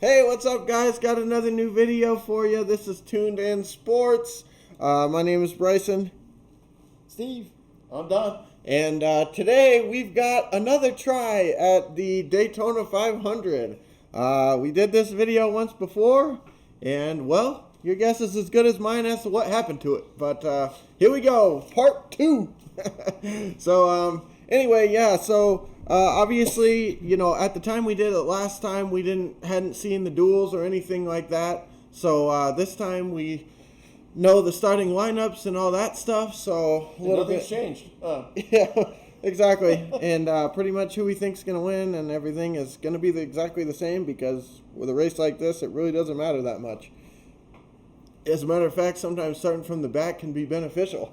Hey, what's up, guys? Got another new video for you. This is DENT SPORTS. My name is Bryson. Steve. I'm Don. And today we've got another try at the Daytona 500. We did this video once before, and well, your guess is as good as mine as to what happened to it. But here we go, part 2. Anyway, yeah, so obviously, at the time we did it last time, we hadn't seen the duels or anything like that. So this time we know the starting lineups and all that stuff. So a little Nothing's bit changed. Yeah, exactly. And pretty much who we think's going to win and everything is going to be exactly the same, because with a race like this, it really doesn't matter that much. As a matter of fact, sometimes starting from the back can be beneficial,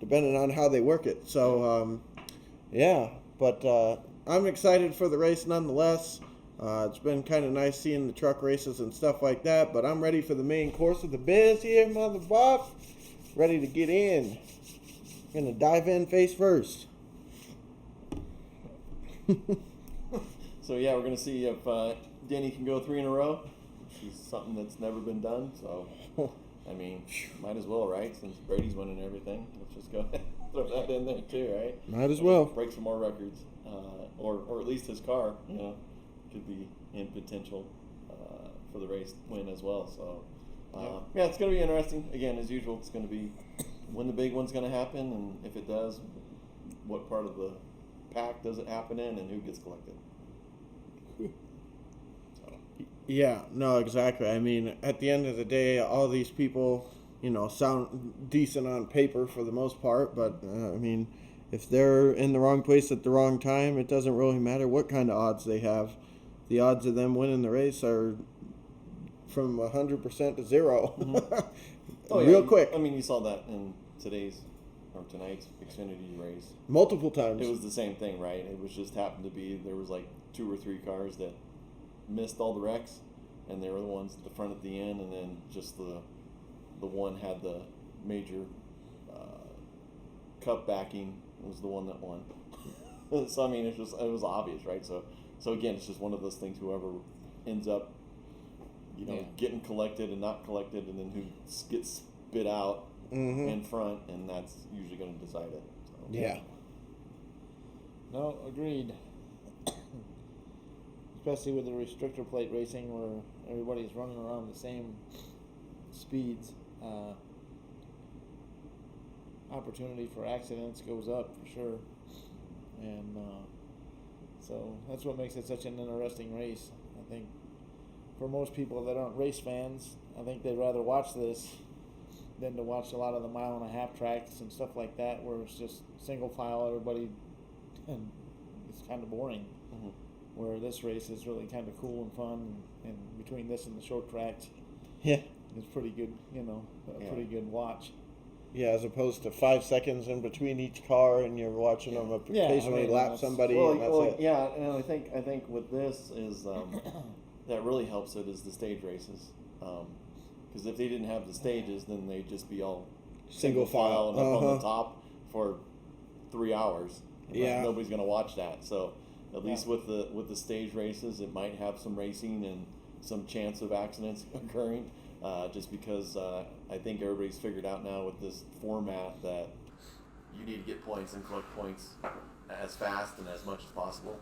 depending on how they work it. So, yeah, but I'm excited for the race nonetheless. It's been kind of nice seeing the truck races and stuff like that, but I'm ready for the main course of the biz here, Mother Bob. Ready to get in. Gonna dive in face first. So yeah, we're gonna see if Denny can go 3 in a row, which is something that's never been done. So, I mean, might as well, right? Since Brady's winning everything, let's just go ahead and throw that in there too, right? Might as well. Break some more records, or at least his car, could be in potential for the race win as well. So, yeah, it's gonna be interesting. Again, as usual, it's gonna be when the big one's gonna happen, and if it does, what part of the pack does it happen in, and who gets collected. Yeah, no, exactly. I mean, at the end of the day, all these people, sound decent on paper for the most part, but I mean, if they're in the wrong place at the wrong time, it doesn't really matter what kind of odds they have. The odds of them winning the race are from 100% to 0. Mm-hmm. Real quick. I mean, you saw that in tonight's Xfinity race. Multiple times. It was the same thing, right? It was just happened to be there was like 2 or 3 cars that missed all the wrecks, and they were the ones at the front at the end, and then just the one had the major cup backing was the one that won. So I mean, it was obvious, right? So again, it's just one of those things. Whoever ends up, getting collected and not collected, and then who gets spit out in front, and that's usually going to decide it. So. Yeah. No, agreed. Especially with the restrictor plate racing, where everybody's running around the same speeds, opportunity for accidents goes up for sure, and so that's what makes it such an interesting race. I think for most people that aren't race fans, I think they'd rather watch this than to watch a lot of the 1.5-mile tracks and stuff like that, where it's just single file, everybody, and it's kind of boring. Mm-hmm. Where this race is really kind of cool and fun, and between this and the short tracks, Yeah. it's pretty good, pretty good watch. Yeah, as opposed to 5 seconds in between each car, and you're watching them occasionally lap somebody, and that's it. Yeah, and I think with this is that really helps it is the stage races, because if they didn't have the stages, then they'd just be all Single file. and up on the top for 3 hours. Yeah. Nobody's gonna watch that. So at least with the stage races, it might have some racing and some chance of accidents occurring. Just because I think everybody's figured out now with this format that you need to get points and collect points as fast and as much as possible,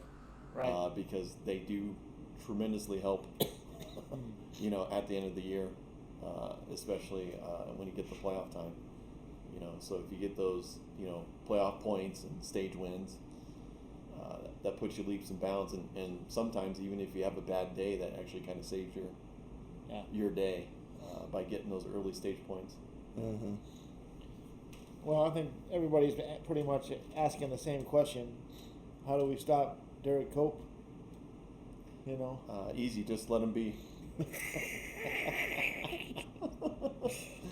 Right. because they do tremendously help, at the end of the year, especially when you get the playoff time. So if you get those, playoff points and stage wins, that puts you leaps and bounds, and sometimes even if you have a bad day, that actually kind of saves your day by getting those early stage points. Mm-hmm. Well, I think everybody's pretty much asking the same question: how do we stop Derek Cope? Easy, just let him be.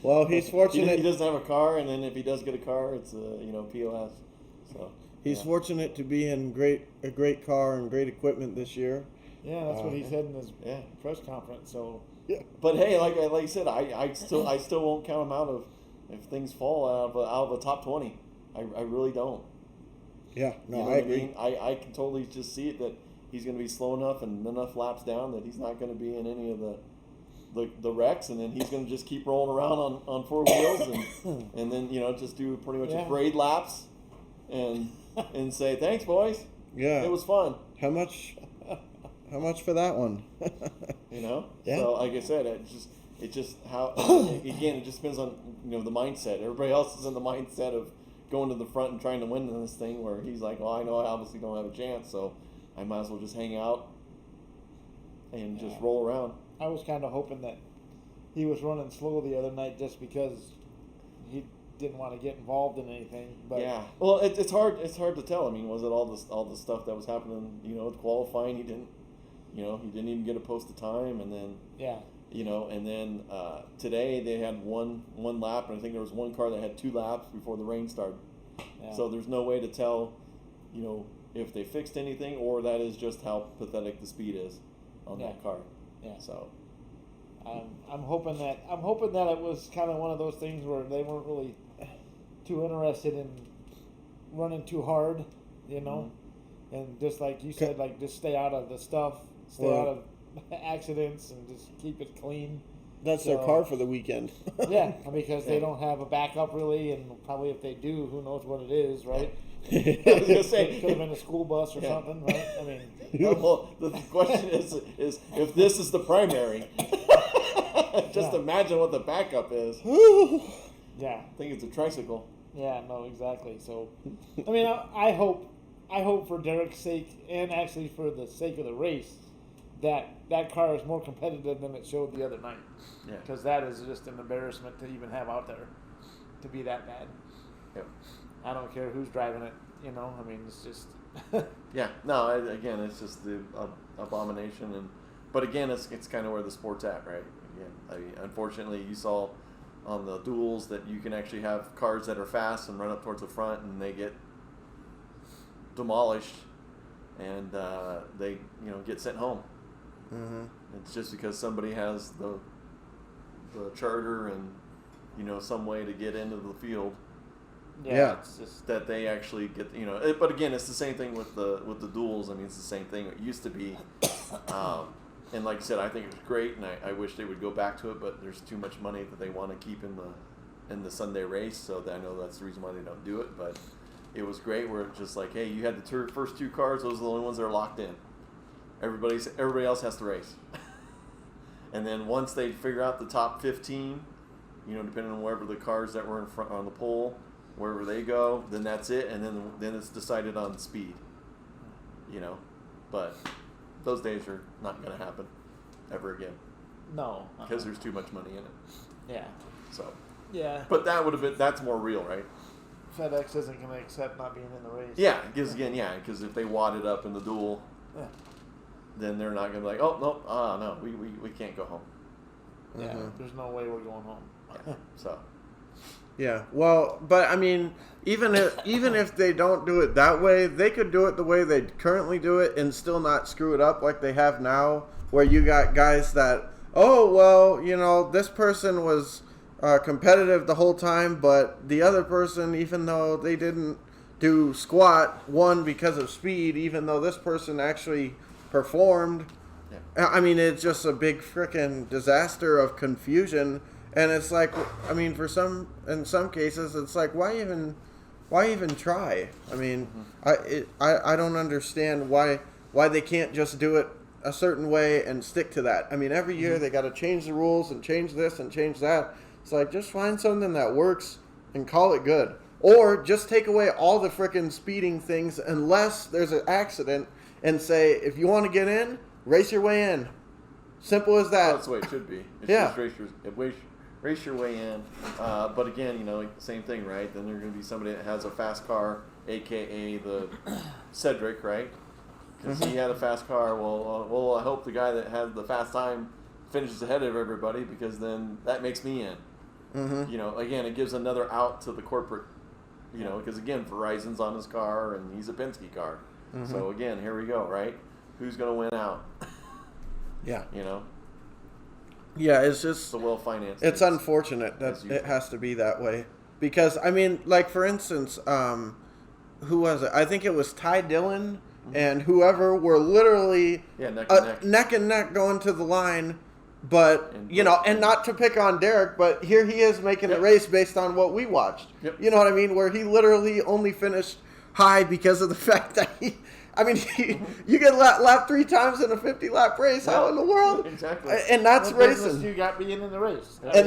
Well, he's fortunate. He doesn't have a car, and then if he does get a car, it's POS. So he's fortunate to be in a great car and great equipment this year. Yeah, that's what he said in his press conference. So, yeah. But hey, like I said, I still won't count him out of if things fall out of the top 20. I really don't. Yeah, no, You know I agree. I mean? I can totally just see it that he's going to be slow enough and enough laps down that he's not going to be in any of the wrecks, and then he's going to just keep rolling around on four wheels and then just do pretty much a parade laps and say thanks boys. Yeah, it was fun. How much for that one? Yeah. So like I said, it just how again it just depends on the mindset. Everybody else is in the mindset of going to the front and trying to win in this thing, where he's like, well, I know I obviously don't have a chance, so I might as well just hang out and just roll around. I was kind of hoping that he was running slow the other night just because he didn't want to get involved in anything. But yeah, well, it's hard to tell. I mean, was it all the stuff that was happening? With qualifying, he didn't even get a posted time, and then and then today they had one lap, and I think there was one car that had 2 laps before the rain started. Yeah. So there's no way to tell, if they fixed anything, or that is just how pathetic the speed is on that car. Yeah. So I'm hoping that it was kind of one of those things where they weren't really too interested in running too hard, and just like you said, like just stay out of the stuff, out of accidents, and just keep it clean. That's their car for the weekend. Yeah, because they don't have a backup really, and probably if they do, who knows what it is, right? I was gonna say it could have been a school bus or something, right? I mean, well, the question is if this is the primary, just imagine what the backup is. Yeah, I think it's a tricycle. Yeah, no, exactly. So, I mean, I hope for Derek's sake, and actually for the sake of the race, that car is more competitive than it showed the other night. Yeah. Because that is just an embarrassment to even have out there, to be that bad. Yep. I don't care who's driving it. I mean, it's just. Yeah. No. Again, it's just the abomination, but again, it's kind of where the sport's at, right? Again, I mean, unfortunately, you saw on the duels that you can actually have cars that are fast and run up towards the front, and they get demolished, and they get sent home. Mm-hmm. It's just because somebody has the charter and some way to get into the field. Yeah. It's just that they actually get but again, it's the same thing with the duels. I mean, it's the same thing. It used to be, and like I said, I think it was great, and I wish they would go back to it. But there's too much money that they want to keep in the Sunday race, so I know that's the reason why they don't do it. But it was great where it's just like, hey, you had the first 2 cars; those are the only ones that are locked in. Everybody else has to race. And then once they figure out the top 15, depending on wherever the cars that were in front on the pole, wherever they go, then that's it, and then it's decided on speed. But those days are not going to happen ever again. No, because there's too much money in it. Yeah. So. Yeah. But that's more real, right? FedEx isn't going to accept not being in the race. Yeah, because if they wad it up in the duel, then they're not going to be like, oh no, we can't go home. Yeah, there's no way we're going home. Yeah. So. Yeah, well, but I mean, even if they don't do it that way, they could do it the way they currently do it and still not screw it up like they have now, where you got guys that, this person was competitive the whole time, but the other person, even though they didn't do squat, won because of speed, even though this person actually performed. Yeah. I mean, it's just a big freaking disaster of confusion. And it's like, I mean, in some cases, it's like, why even try? I mean, I don't understand why they can't just do it a certain way and stick to that. I mean, every year they got to change the rules and change this and change that. It's like, just find something that works and call it good. Or just take away all the frickin' speeding things unless there's an accident, and say, if you want to get in, race your way in. Simple as that. That's the way it should be. It's just race your way in. But again, same thing, right? Then there's going to be somebody that has a fast car, a.k.a. the Cedric, right? Because he had a fast car. Well, I hope the guy that has the fast time finishes ahead of everybody, because then that makes me in. Mm-hmm. Again, it gives another out to the corporate, because again, Verizon's on his car and he's a Penske car. Mm-hmm. So again, here we go, right? Who's going to win out? Yeah. Yeah, it's just it's well financed. It's unfortunate that it has to be that way, because I mean, like for instance, who was it? I think it was Ty Dillon and whoever were literally neck and neck going to the line. But, And and not to pick on Derek, but here he is making the race based on what we watched. Yep. You know what I mean? Where he literally only finished high because of the fact that you get lap 3 times in a 50-lap race. How in the world? Exactly. And that's What business racing. you got being in the race. I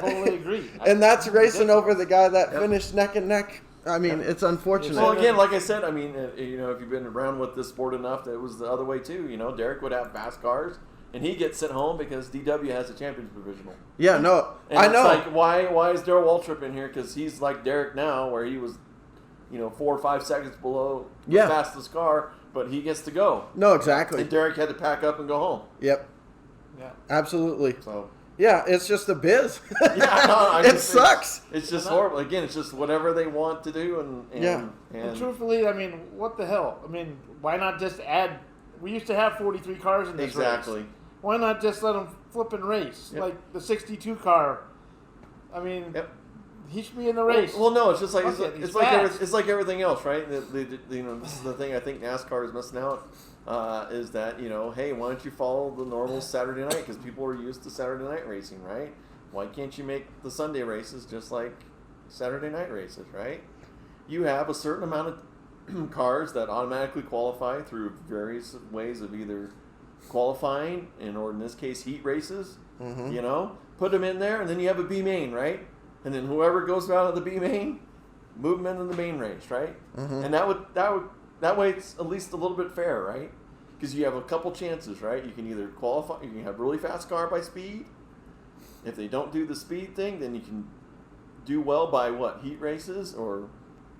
totally agree. And that's racing over the guy that finished neck and neck. I mean, it's unfortunate. Well, again, like I said, I mean, if you've been around with this sport enough, that it was the other way too. Derek would have fast cars, and he gets sent home because DW has a championship provisional. Yeah, no, And I it's know. like, why is Darrell Waltrip in here? Because he's like Derek now, where he was, 4 or 5 seconds below the fastest car, but he gets to go. No, exactly. And Derek had to pack up and go home. Yep. Yeah. Absolutely. So. Yeah, it's just a biz. It sucks. It's just horrible. Again, it's just whatever they want to do, And truthfully, I mean, what the hell? I mean, why not just add? We used to have 43 cars in this exactly. race. Why not just let them flip and race Yep. like the 62 car? I mean, Yep. he should be in the race. Well, no, it's just like He's fast. it's like everything else, right? This is the thing I think NASCAR is missing out. Is that hey, why don't you follow the normal Saturday night? Because people are used to Saturday night racing, right? Why can't you make the Sunday races just like Saturday night races, right? You have a certain amount of cars that automatically qualify through various ways of either qualifying, or in this case, heat races. Mm-hmm. Put them in there, and then you have a B main, right? And then whoever goes out of the B main, move them into the main race, right? Mm-hmm. And that way it's at least a little bit fair, right? Because you have a couple chances, right? You can either qualify, you can have a really fast car by speed. If they don't do the speed thing, then you can do well by heat races or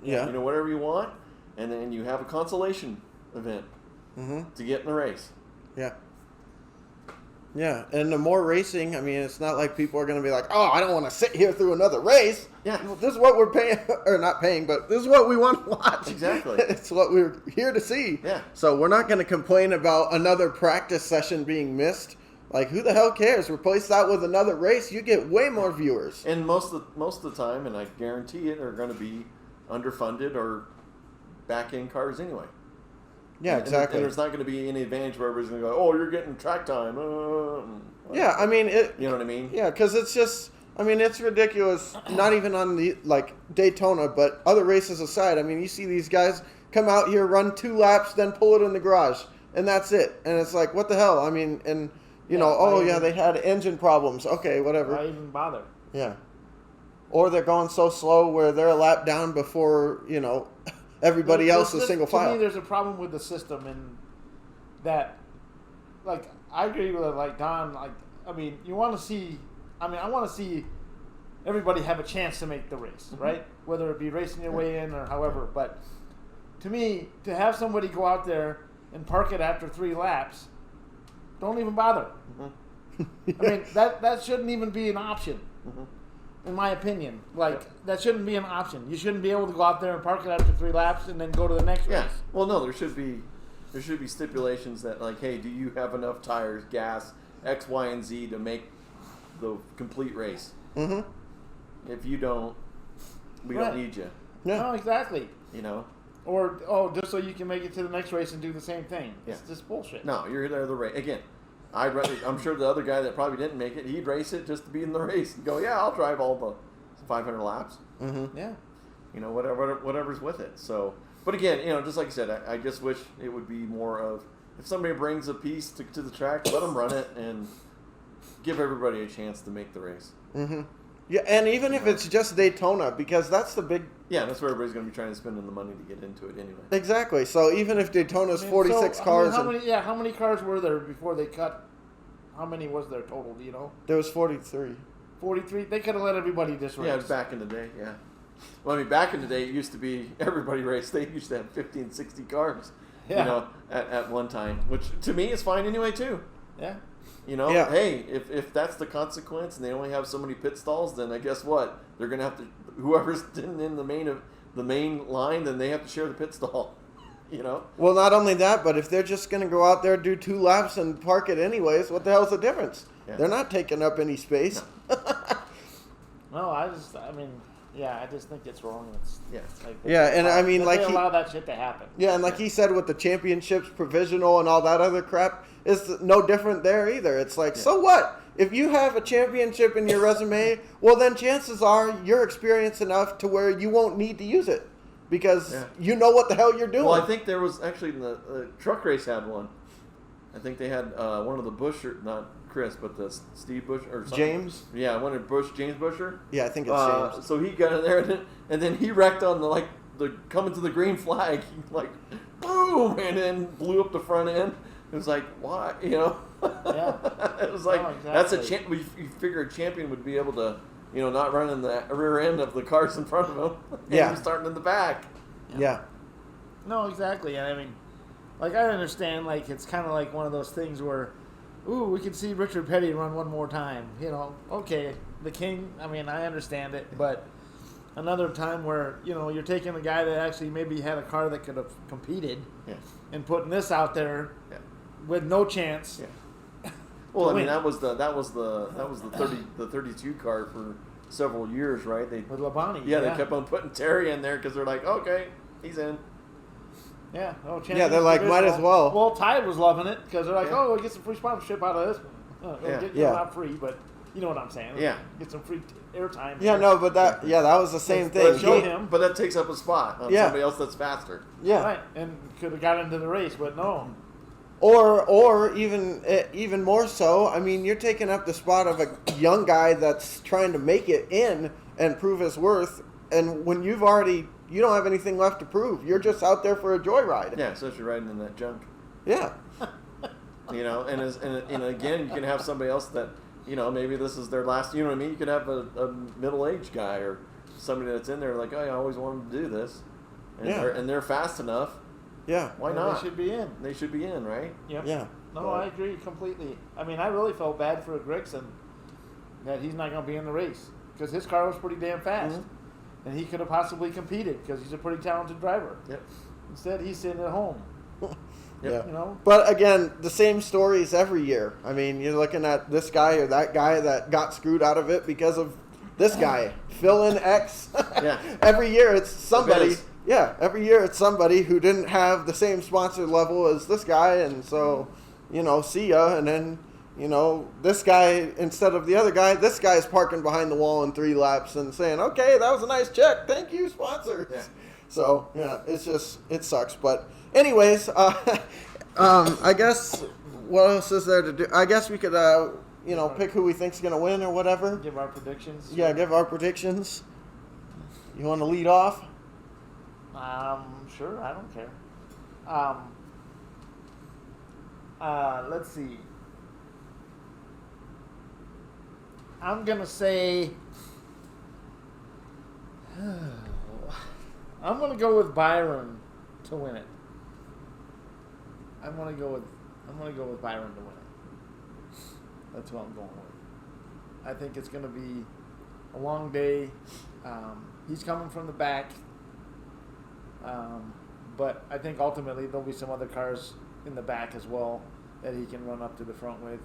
whatever you want, and then you have a consolation event to get in the race. Yeah. Yeah, and the more racing, I mean, it's not like people are going to be like, oh, I don't want to sit here through another race. Yeah. This is what we're paying, or not paying, but this is what we want to watch. Exactly. It's what we're here to see. Yeah. So we're not going to complain about another practice session being missed. Like, who the hell cares? Replace that with another race, you get way more viewers. And most of the time, and I guarantee it, are going to be underfunded or back-end cars anyway. Yeah, exactly. And there's not going to be any advantage where everybody's going to go, oh, you're getting track time. Yeah, I mean, you know what I mean? Yeah, because it's just, I mean, it's ridiculous. Not even on the, Daytona, but other races aside. I mean, you see these guys come out here, run 2 laps, then pull it in the garage, and that's it. And it's like, what the hell? I mean, and, they had engine problems. Okay, whatever. Why even bother? Yeah. Or they're going so slow where they're a lap down before, everybody else is single file. To me, there's a problem with the system, and that, I agree with it. Don, I mean, you want to see. I mean, I want to see everybody have a chance to make the race, right? Whether it be racing your way in or however. But to me, to have somebody go out there and park it after 3 laps, don't even bother. I mean, that shouldn't even be an option. In my opinion, that shouldn't be an option. You shouldn't be able to go out there and park it after 3 laps and then go to the next race. Well, no, there should be stipulations that hey, do you have enough tires, gas, X, Y, and Z to make the complete race? Mm-hmm. If you don't, we don't need you. Yeah. No, exactly. Or just so you can make it to the next race and do the same thing. Yeah. It's just bullshit. No, you're there the race again. I'm sure the other guy that probably didn't make it, he'd race it just to be in the race and go, yeah, I'll drive all the 500 laps. Mm-hmm. Yeah. Whatever's with it. So, but again, just like I said, I just wish it would be more of, if somebody brings a piece to the track, let them run it and give everybody a chance to make the race. Mm-hmm. Yeah, and even if it's just Daytona, because that's the big... Yeah, that's where everybody's going to be trying to spend the money to get into it anyway. Exactly. So even if Daytona's 46 cars... how many cars were there before they cut? How many was there total, do you know? There was 43. 43? They could have let everybody just race. Yeah, it was back in the day, yeah. Well, I mean, back in the day, it used to be everybody raced. They used to have 50 and 60 cars, at one time, which to me is fine anyway, too. Yeah. Hey, if that's the consequence and they only have so many pit stalls, then I guess what? They're going to have to, whoever's in the main line, then they have to share the pit stall, Well, not only that, but if they're just going to go out there, do 2 laps and park it anyways, what the hell's the difference? Yeah. They're not taking up any space. No, I mean, Yeah, I just think it's wrong. It's Yeah. like Yeah, and I mean, that like they he- allow that shit to happen. Yeah, and like he said with the championships provisional and all that other crap, it's no different there either. It's like, so what? If you have a championship in your resume, well, then chances are you're experienced enough to where you won't need to use it because you know what the hell you're doing. Well, I think there was actually the truck race had one. I think they had one of the Busher, not Chris, but the Steve Bush or something. James? Yeah, one of James Busher. Yeah, I think it's James. So he got in there and then he wrecked on the coming to the green flag, like boom, and then blew up the front end. It was like, why, you know? Yeah. It was like, No, exactly. that's a you figure a champion would be able to, you know, not run in the rear end of the cars in front of him. And Yeah. he was starting in the back. Yeah. No, exactly. And I mean, like, I understand, like, it's kind of like one of those things where, ooh, we could see Richard Petty run one more time. You know, okay, the king, I mean, I understand it, but another time where, you know, you're taking a guy that actually maybe had a car that could have competed Yeah. and putting this out there Yeah. with no chance. Yeah. Well, I mean, win. that was the 32 car for several years, right? They With Labonte. they kept on putting Terry in there because they're like, okay, he's in. Yeah, no chance. Yeah, they're like, might as well. Well, Tide was loving it because they're like, Yeah. oh, we'll get some free sponsorship out of this one. Get not free, but you know what I'm saying. Yeah. Get some free airtime. Yeah, no, but that was the same Let's thing. show He- him. But that takes up a spot on Yeah. somebody else that's faster. Yeah. Right, and could have got into the race, but no. Or even more so, I mean, you're taking up the spot of a young guy that's trying to make it in and prove his worth, and when you don't have anything left to prove. You're just out there for a joyride. Yeah, especially riding in that junk. Yeah. You know, and again, you can have somebody else that, you know, maybe this is their last, you know what I mean? You could have a middle-aged guy or somebody that's in there like, oh, I always wanted to do this. And they're fast enough. Yeah. Why And not? They should be in. They should be in, right? Yep. Yeah. No, I agree completely. I mean, I really felt bad for Gregson that he's not going to be in the race because his car was pretty damn fast. Mm-hmm. And he could have possibly competed because he's a pretty talented driver. Yep. Instead, he's sitting at home. Yeah. You know? But again, the same stories every year. I mean, you're looking at this guy or that guy that got screwed out of it because of this guy. Fill in X. Yeah. Every year it's somebody. Biz. Yeah, every year it's somebody who didn't have the same sponsor level as this guy, and so, you know, see ya. And then, you know, this guy, instead of the other guy, this guy's parking behind the wall in 3 laps and saying, okay, that was a nice check. Thank you, sponsor. Yeah. So, yeah, it sucks. But anyways, I guess what else is there to do? I guess we could, pick who we think's going to win or whatever. Give our predictions. Yeah, give our predictions. You want to lead off? Sure, I don't care. Let's see. I'm gonna say I'm gonna go with Byron to win it. I'm gonna go with Byron to win it. That's what I'm going with. I think it's gonna be a long day. He's coming from the back. But I think ultimately there'll be some other cars in the back as well that he can run up to the front with.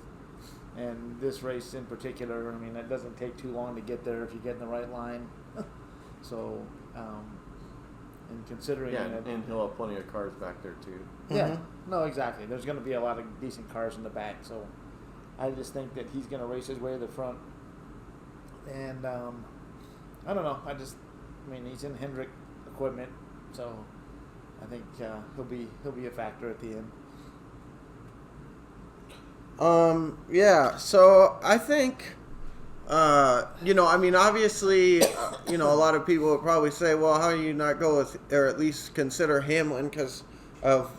And this race in particular, I mean, it doesn't take too long to get there if you get in the right line. So, and considering Yeah, that, and he'll have plenty of cars back there, too. yeah, no, exactly. There's going to be a lot of decent cars in the back, so I just think that he's going to race his way to the front. And I don't know. I mean, he's in Hendrick equipment, so I think he'll be a factor at the end. Yeah, so I think, I mean, obviously, a lot of people would probably say, well, how do you not go with, or at least consider Hamlin because of,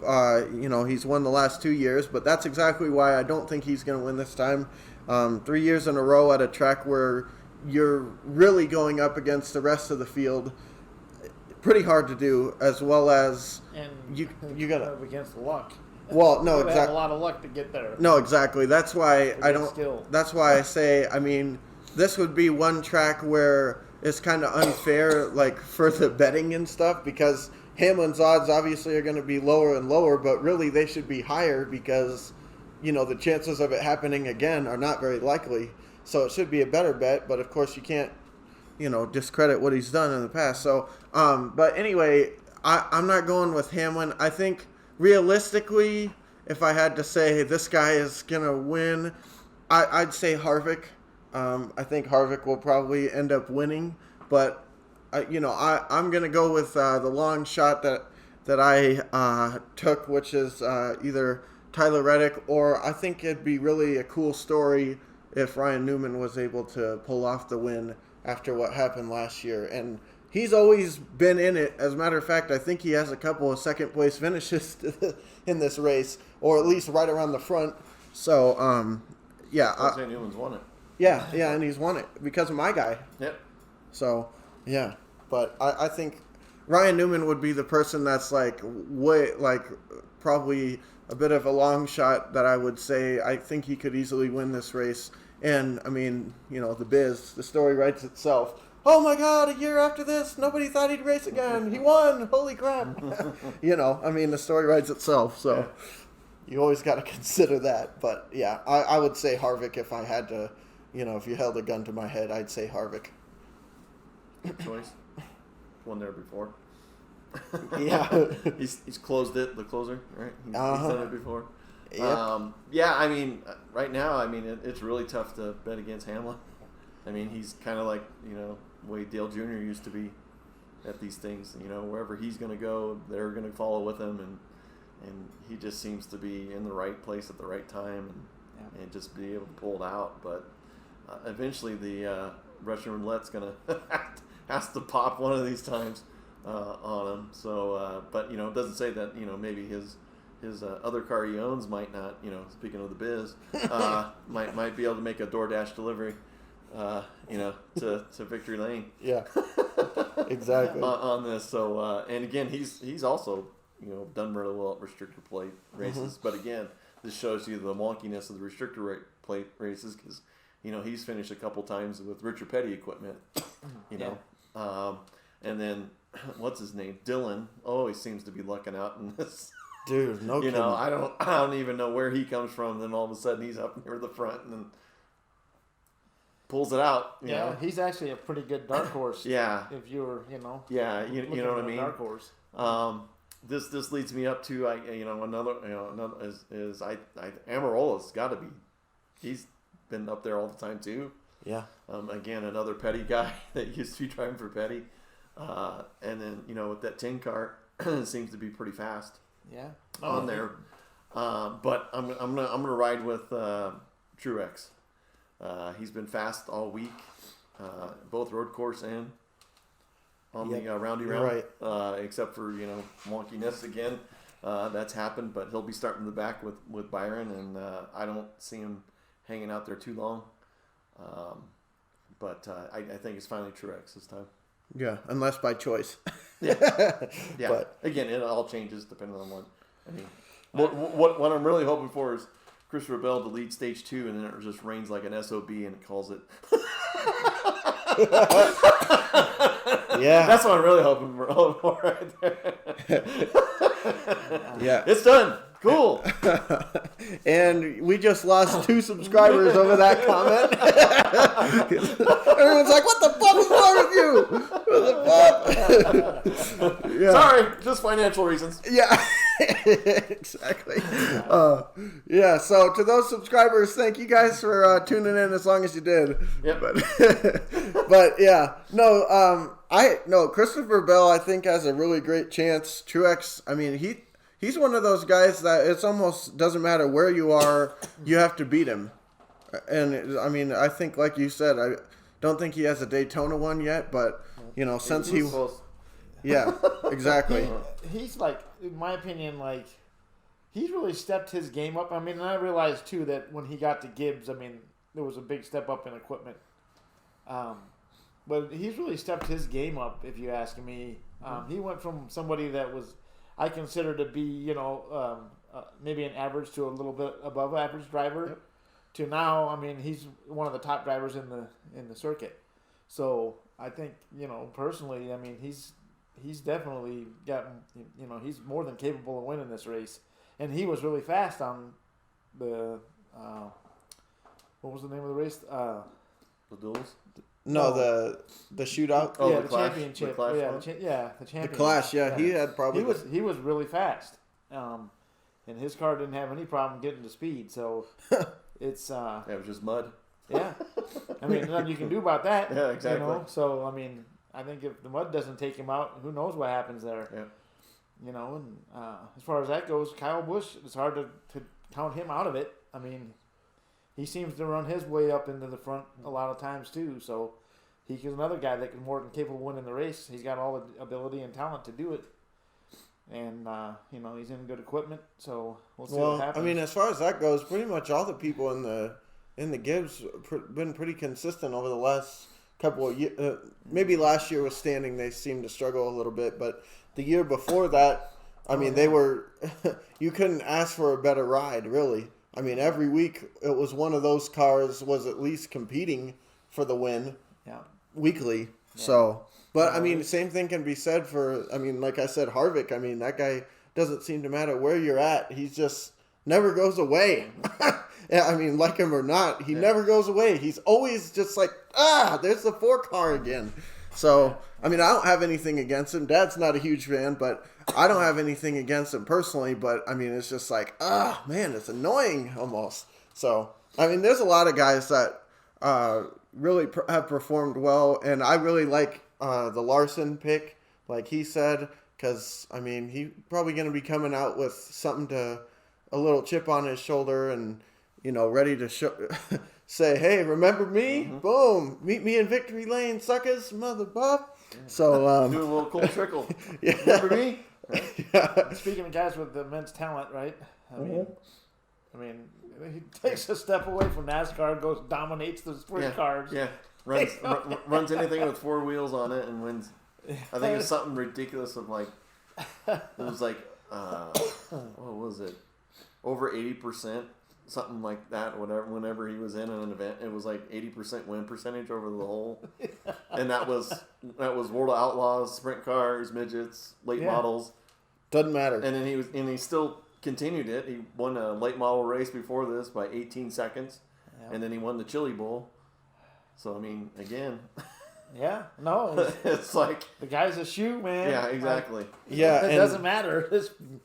he's won the last 2 years, but that's exactly why I don't think he's going to win this time. 3 years in a row at a track where you're really going up against the rest of the field, pretty hard to do, as well as And you gotta up against luck. Well, no, You have exactly. a lot of luck to get there. No, exactly. That's why I Against don't. skill. That's why I say. I mean, this would be one track where it's kind of unfair, like for the betting and stuff, because Hamlin's odds obviously are going to be lower and lower, but really they should be higher because, the chances of it happening again are not very likely. So it should be a better bet, but of course you can't discredit what he's done in the past. So, but anyway, I'm not going with Hamlin. I think realistically, if I had to say this guy is gonna win, I'd say Harvick. I think Harvick will probably end up winning, but I'm gonna go with the long shot that I took, which is either Tyler Reddick, or I think it'd be really a cool story if Ryan Newman was able to pull off the win after what happened last year. And he's always been in it. As a matter of fact, I think he has a couple of second place finishes in this race, or at least right around the front. So, yeah. Jose Newman's won it. Yeah, and he's won it because of my guy. Yep. So, yeah. But I think Ryan Newman would be the person that's probably a bit of a long shot that I would say I think he could easily win this race. And, I mean, the story writes itself. Oh, my God, a year after this, nobody thought he'd race again. He won. Holy crap. The story writes itself. So you always got to consider that. But, yeah, I would say Harvick if I had to, if you held a gun to my head, I'd say Harvick. Good choice. Won there before. Yeah. he's closed it, the closer, right? He's done it before. Yep. Right now, it's really tough to bet against Hamlin. He's kind of like, the way Dale Jr. used to be at these things. Wherever he's going to go, they're going to follow with him, and he just seems to be in the right place at the right time and just be able to pull it out. But eventually the Russian roulette's going to has to pop one of these times on him. So, but, it doesn't say that, maybe his other car he owns might not, speaking of the biz, might be able to make a DoorDash delivery, to Victory Lane. Yeah, exactly. on this. So, and again, he's also, done really well at restrictor plate races. Mm-hmm. But again, this shows you the wonkiness of the restrictor plate races because, he's finished a couple times with Richard Petty equipment, and then, what's his name? Dylan always seems to be lucking out in this. Dude, no kidding. I don't even know where he comes from. Then all of a sudden he's up near the front and then pulls it out. You know? He's actually a pretty good dark horse. Yeah. If you're, Yeah, you know what I mean. Dark horse. This leads me up to another is Amarola's got to be. He's been up there all the time too. Yeah. Again, another Petty guy that used to be driving for Petty, and then with that tin car, it seems to be pretty fast. Yeah. On there, but I'm gonna ride with Truex. He's been fast all week, both road course and on the roundy round. Right. Except for wonkiness again, that's happened. But he'll be starting the back with Byron, and I don't see him hanging out there too long. But I think it's finally Truex this time. Yeah, unless by choice. Yeah. But again, it all changes depending on what. What I'm really hoping for is Christopher Bell to lead stage 2, and then it just rains like an SOB, and it calls it. Yeah, that's what I'm really hoping for right there. Yeah, it's done. Cool. And we just lost 2 subscribers over that comment. Everyone's like, what the fuck is wrong with you? What the fuck? Yeah. Sorry, just financial reasons. Yeah, exactly. Yeah, so to those subscribers, thank you guys for tuning in as long as you did. Yep. But yeah, no, Christopher Bell I think has a really great chance. Truex, I mean, he's one of those guys that it's almost doesn't matter where you are, you have to beat him. And I mean, I think like you said, I don't think he has a Daytona one yet, but since he yeah, exactly. He's like, in my opinion, like he's really stepped his game up. I mean, and I realized too that when he got to Gibbs, I mean, there was a big step up in equipment. But he's really stepped his game up, if you ask me. He went from somebody that was, I consider to be, maybe an average to a little bit above average driver, to now, I mean, he's one of the top drivers in the circuit. So I think, personally, I mean, he's definitely got, he's more than capable of winning this race. And he was really fast on the, what was the name of the race? The duels? No, the shootout. Oh, yeah, the the Clash? championship. The Clash yeah, one? the The championship. Clash, yeah, he had probably. He was really fast, and his car didn't have any problem getting to speed. So it's Yeah, it was just mud. yeah. I mean, nothing you can do about that. Yeah, exactly. You know? So I mean, I think if the mud doesn't take him out, who knows what happens there? Yeah. You know, and as far as that goes, Kyle Busch, it's hard to count him out of it. I mean, he seems to run his way up into the front a lot of times too. So he's another guy that can more than capable of winning the race. He's got all the ability and talent to do it, and you know, he's in good equipment. So we'll see what happens. I mean, as far as that goes, pretty much all the people in the Gibbs been pretty consistent over the last couple of years. Maybe last year was standing; they seemed to struggle a little bit, but the year before that, I mean, they were. You couldn't ask for a better ride, really. I mean, every week it was one of those cars was at least competing for the win. Yeah. Weekly. Yeah. So, but I mean, same thing can be said for. I mean, like I said, Harvick. I mean, that guy doesn't seem to matter where you're at. He's just never goes away. Yeah, I mean, like him or not, he never goes away. He's always just like, there's the 4-car again. So, I mean, I don't have anything against him. Dad's not a huge fan, but I don't have anything against him personally. But, I mean, it's just like, man, it's annoying almost. So, I mean, there's a lot of guys that really have performed well. And I really like the Larson pick, like he said, because, I mean, he's probably going to be coming out with something a little chip on his shoulder and, you know, ready to say, hey, remember me? Mm-hmm. Boom. Meet me in victory lane, suckers, mother buff. Yeah. So, do a little cool trickle. Yeah. Remember me? Yeah. Speaking of guys with immense talent, right? I mean, he takes a step away from NASCAR, dominates the sprint cars. Yeah. Runs anything with 4 wheels on it and wins. I think it's something ridiculous of like, it was like, what was it? Over 80%. Something like that, whatever. Whenever he was in an event, it was like 80% win percentage over the whole, and that was World of Outlaws, sprint cars, midgets, late models. Doesn't matter. And then he still continued it. He won a late model race before this by 18 seconds, and then he won the Chili Bowl. So I mean, again. Yeah, no, it's like the guy's a shoe, man. Yeah, exactly. Like, it doesn't matter.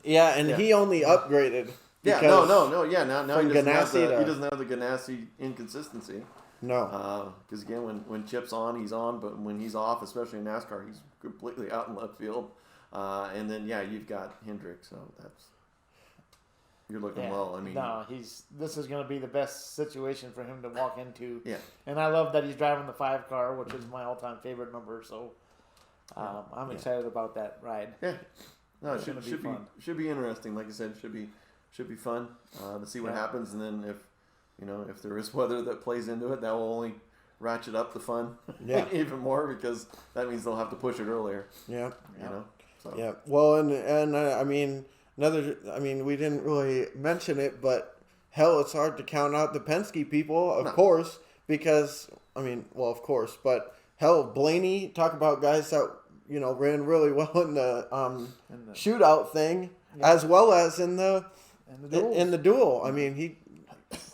He only upgraded. Yeah, no. Yeah, now he doesn't have the Ganassi inconsistency. No. Because again, when Chip's on, he's on, but when he's off, especially in NASCAR, he's completely out in left field. And then you've got Hendrick, so you're looking well. I mean, no, this is going to be the best situation for him to walk into. Yeah. And I love that he's driving the 5 car, which is my all-time favorite number. So I'm excited about that ride. Yeah. No, it should be interesting. Like I said, should be fun to see what happens, and then if there is weather that plays into it, that will only ratchet up the fun even more, because that means they'll have to push it earlier. Yeah. You know. So. Yeah. Well, and I mean we didn't really mention it, but hell, it's hard to count out the Penske people, of course, because of course, but hell, Blaney, talk about guys that ran really well in the shootout thing, as well as in the duel. I mean, he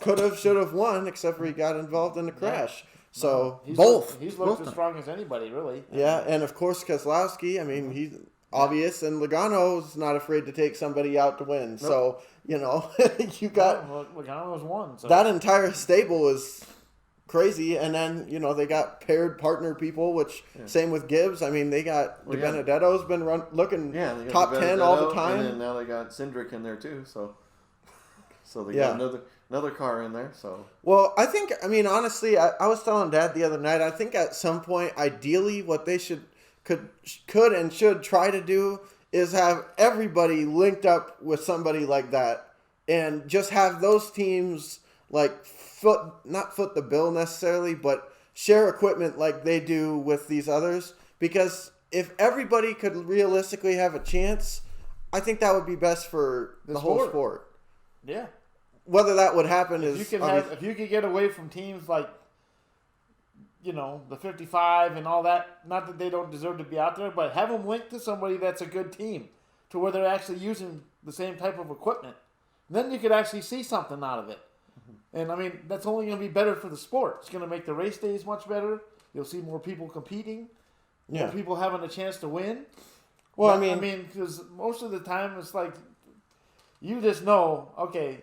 could have, should have won, except for he got involved in the crash. So he's both. He's looked as strong as anybody, really. Yeah, and of course Keselowski. I mean, he's obvious, and Logano's not afraid to take somebody out to win. Nope. So you got Logano's won. So. That entire stable is crazy, and then they got paired partner people, which same with Gibbs. I mean, they got Benedetto's been looking top 10 all the time, and then now they got Cindric in there too. So they got another car in there. So I think honestly, I was telling Dad the other night. I think at some point, ideally, what they could and should try to do is have everybody linked up with somebody like that, and just have those teams not foot the bill necessarily, but share equipment like they do with these others. Because if everybody could realistically have a chance, I think that would be best for the whole sport. Yeah. Whether that would happen if you could get away from teams like, the 55 and all that, not that they don't deserve to be out there, but have them linked to somebody that's a good team, to where they're actually using the same type of equipment. Then you could actually see something out of it. And that's only going to be better for the sport. It's going to make the race days much better. You'll see more people competing. Yeah. More people having a chance to win. Well, But, because most of the time it's like you just know, okay,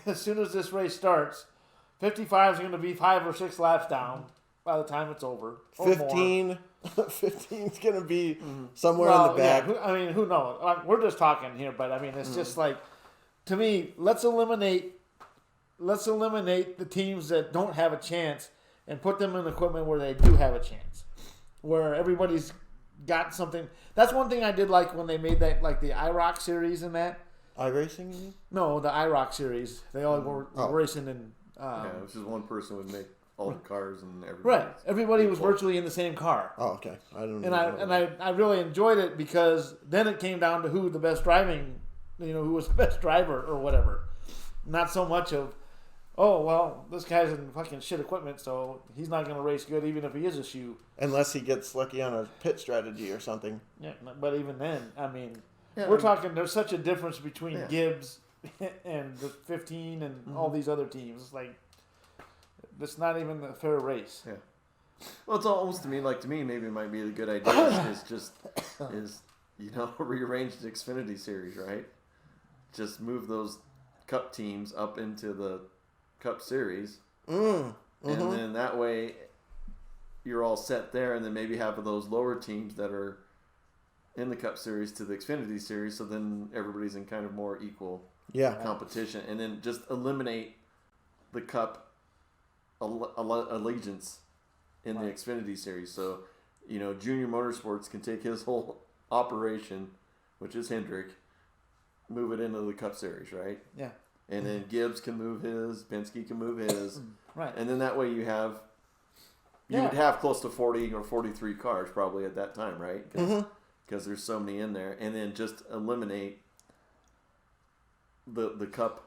as soon as this race starts, 55 is going to be 5 or 6 laps down by the time it's over. Or 15 is going to be somewhere in the back. Yeah, who knows? We're just talking here, but it's just like, to me, let's eliminate the teams that don't have a chance and put them in equipment where they do have a chance, where everybody's got something. That's one thing I did like when they made that, like the IROC series and that. iRacing, you mean? No, the IROC series. They all were racing in. Yeah, it was just one person would make all the cars and everything. Right, everybody was virtually in the same car. Oh, okay. I don't And know. I really enjoyed it because then it came down to who the best driving, who was the best driver or whatever. Not so much of, oh, well, this guy's in fucking shit equipment, so he's not going to race good even if he is a shoe. Unless he gets lucky on a pit strategy or something. Yeah, but even then, Yeah, we're talking, there's such a difference between Yeah. Gibbs and the 15 and all these other teams. It's like, it's not even a fair race. Yeah. Well, it's almost to me maybe it might be a good idea is rearrange the Xfinity series, right? Just move those Cup teams up into the Cup series, and then that way you're all set there, and then maybe have those lower teams that are in the Cup series to the Xfinity series, so then everybody's in kind of more equal competition, and then just eliminate the Cup allegiance in the Xfinity series. So, Junior Motorsports can take his whole operation, which is Hendrick, move it into the Cup series, right? Yeah. And then Gibbs can move his, Penske can move his, Right. and then that way you would have close to 40 or 43 cars probably at that time, right? Because there's so many in there, and then just eliminate the Cup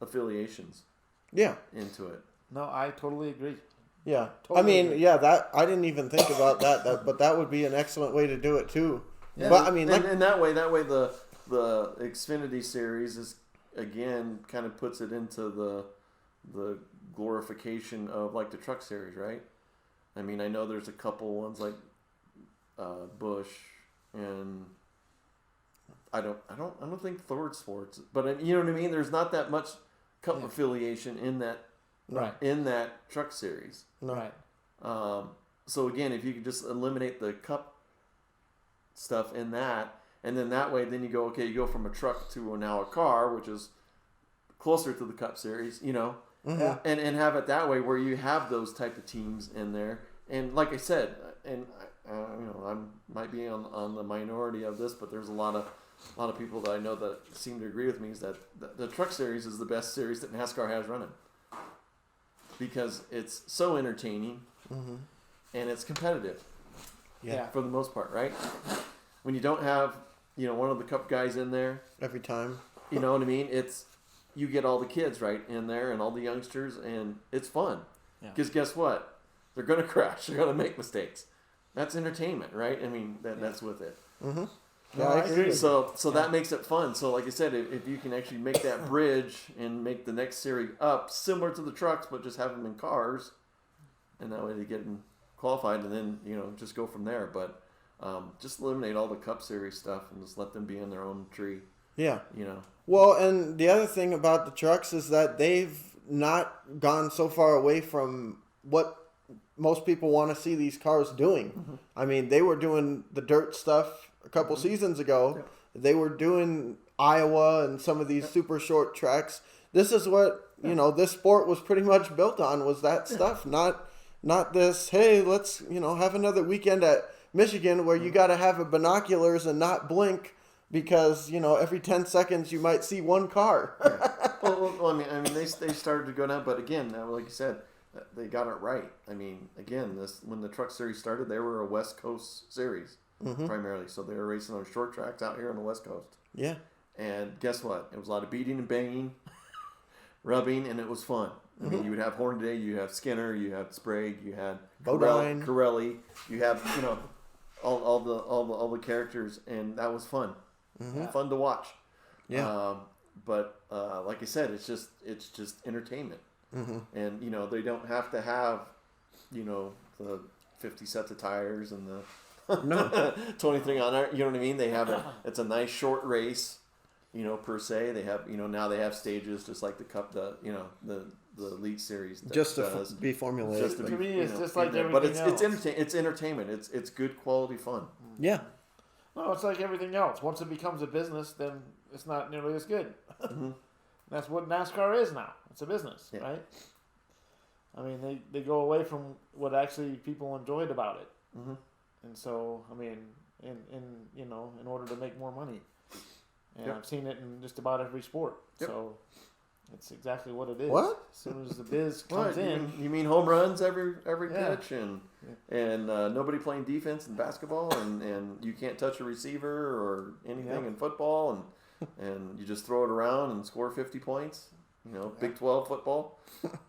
affiliations. Yeah. Into it. No, I totally agree. Yeah. Totally agree. that I didn't even think about that, but that would be an excellent way to do it too. Yeah. But and that way the Xfinity series is again kind of puts it into the glorification of like the truck series, right? I know there's a couple ones like Busch and I don't think Thord Sports, but you know what I mean. There's not that much Cup affiliation in that in that truck series. No. Right. So again, if you could just eliminate the Cup stuff in that, and then that way, then you go from a truck to now a car, which is closer to the Cup series, Yeah. and have it that way where you have those type of teams in there. And like I said, and I might be on the minority of this, but there's a lot of people that I know that seem to agree with me is that the truck series is the best series that NASCAR has running because it's so entertaining and it's competitive. Yeah. For the most part, right? When you don't have one of the Cup guys in there Every time. you know what I mean? You get all the kids right in there and all the youngsters, and it's fun. Because guess what? They're going to crash. They're going to make mistakes. That's entertainment, right? That's with it. Mm-hmm. No, I agree. So that makes it fun. So like I said, if you can actually make that bridge and make the next series up similar to the trucks, but just have them in cars, and that way they get them qualified, and then just go from there. But just eliminate all the Cup series stuff and just let them be in their own tree. Yeah. Well, and the other thing about the trucks is that they've not gone so far away from what most people want to see these cars doing. Mm-hmm. They were doing the dirt stuff a couple seasons ago. Yeah. They were doing Iowa and some of these super short tracks. This is what, this sport was pretty much built on, was that stuff. Not this, hey, let's, have another weekend at Michigan where you got to have a binoculars and not blink because, every 10 seconds you might see one car. Well, they started to go down, but again, like you said, they got it right. Again, when the truck series started, they were a West Coast series primarily, so they were racing on short tracks out here on the West Coast. Yeah. And guess what? It was a lot of beating and banging, rubbing, and it was fun. You would have Hornaday, you have Skinner, you had Sprague, you had Bodine. Corelli, you have all the characters, and that was fun. Fun to watch. Yeah. But like I said, it's just entertainment. And they don't have to have you know, the 50 sets of tires and the No. 23 on there. You know what I mean? They have it's a nice short race, you know, per se. They have, you know, now they have stages just like the Cup, you know, the Elite Series. Just to be formulated. Just to To be, me, you it's know, just like in there. everything But else. it's entertainment. It's good quality fun. Yeah. No, it's like everything else. Once it becomes a business, then it's not nearly as good. Mm-hmm. That's what NASCAR is now. It's a business, Yeah. right? I mean, they go away from what actually people enjoyed about it. Mm-hmm. And so, I mean, in you know, in order to make more money. And Yep. I've seen it in just about every sport. Yep. So it's exactly what it is. What? As soon as the biz What? comes in, You mean home runs every Yeah. pitch and nobody playing defense in basketball and you can't touch a receiver or anything Yeah. in football and you just throw it around and score 50 points. You know, Big 12 football.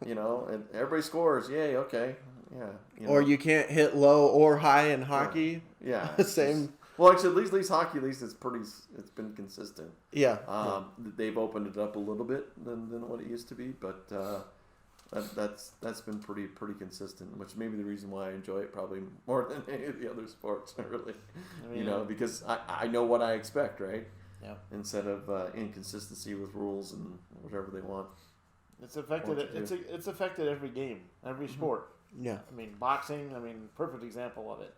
You know, and everybody scores. Yay, okay, yeah. You know. Or you can't hit low or high in hockey. Yeah. it's Same. just- well, actually, at least hockey, it's been consistent. Yeah. They've opened it up a little bit than what it used to be, but that's been pretty consistent, which may be the reason why I enjoy it probably more than any of the other sports, really. I mean, You know, because I know what I expect, right? Yeah. Instead of inconsistency with rules and whatever they want. it's affected. What to do. It's affected every game, every sport. Yeah. I mean, boxing. I mean, perfect example of it.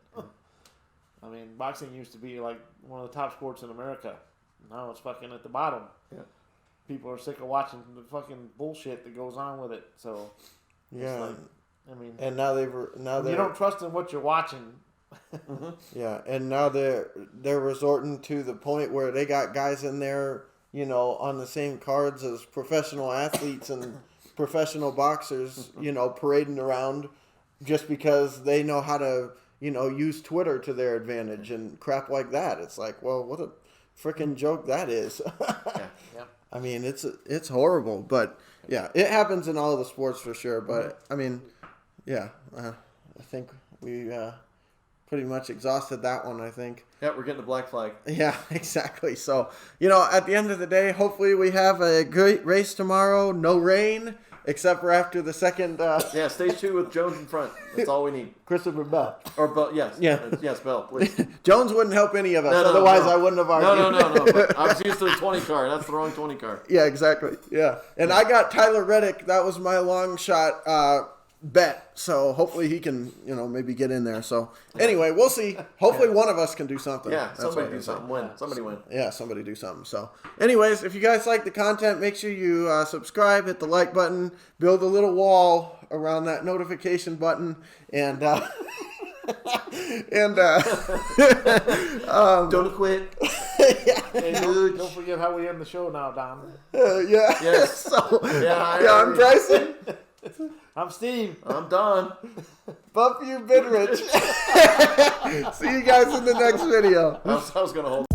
I mean, boxing used to be like one of the top sports in America. Now it's fucking at the bottom. Yeah. People are sick of watching the fucking bullshit that goes on with it. So Yeah. like, I mean, And now you don't trust in what you're watching. Yeah, and now they're resorting to the point where they got guys in there, you know, on the same cards as professional athletes and professional boxers, you know, parading around just because they know how to, you know, use Twitter to their advantage and crap like that. It's like, well, what a freaking joke that is. Yeah. Yep. I mean, it's horrible, but yeah, it happens in all of the sports for sure. But I mean, yeah, I think we pretty much exhausted that one, I think. Yeah, we're getting the black flag. Yeah, exactly. So, you know, at the end of the day, hopefully we have a great race tomorrow. No rain, except for after the second. Yeah, stage 2 with Jones in front. That's all we need. Christopher Bell. Or Bell, yes. Yeah. Yes, Bell, please. Jones wouldn't help any of us. No, Otherwise, no. I wouldn't have argued. No. But I was used to the 20 car. That's the wrong 20 car. Yeah, exactly. Yeah. And I got Tyler Reddick. That was my long shot bet. So hopefully he can, you know, maybe get in there. So anyway, we'll see. Hopefully one of us can do something. Yeah, That's somebody what do I'm something. saying. Win. Somebody win. Yeah, somebody do something. So anyways, if you guys like the content, make sure you subscribe, hit the like button, build a little wall around that notification button, and Don't quit. Hey, don't forget how we end the show now, Don. yeah. Yes. So, Yeah, I'm Bryson. I'm Steve. I'm Don. Buff you, been rich. See you guys in the next video. I was going to hold.